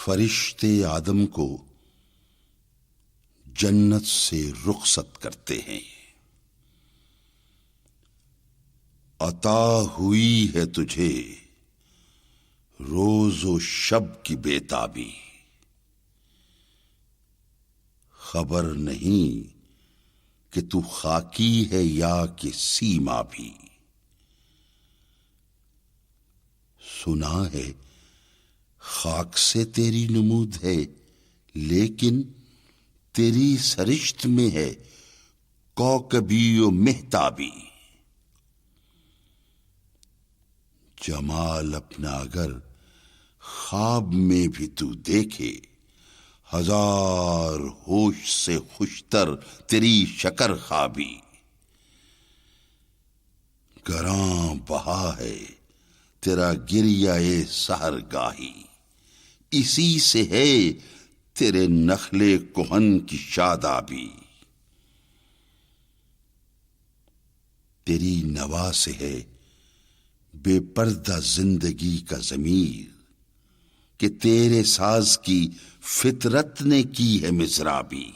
فرشتے آدم کو جنت سے رخصت کرتے ہیں، عطا ہوئی ہے تجھے روز و شب کی بےتابی، خبر نہیں کہ تو خاکی ہے یا کہ سیما بھی۔ سنا ہے خاک سے تیری نمود ہے، لیکن تیری سرشت میں ہے کوکبی و مہتابی۔ جمال اپنا اگر خواب میں بھی تو دیکھے، ہزار ہوش سے خوشتر تیری شکر خوابی۔ گراں بہا ہے تیرا گریہ سحر گاہی، اسی سے ہے تیرے نخلے کہن کی شادابی۔ تیری نوا سے ہے بے پردہ زندگی کا ضمیر، کہ تیرے ساز کی فطرت نے کی ہے مضرابی۔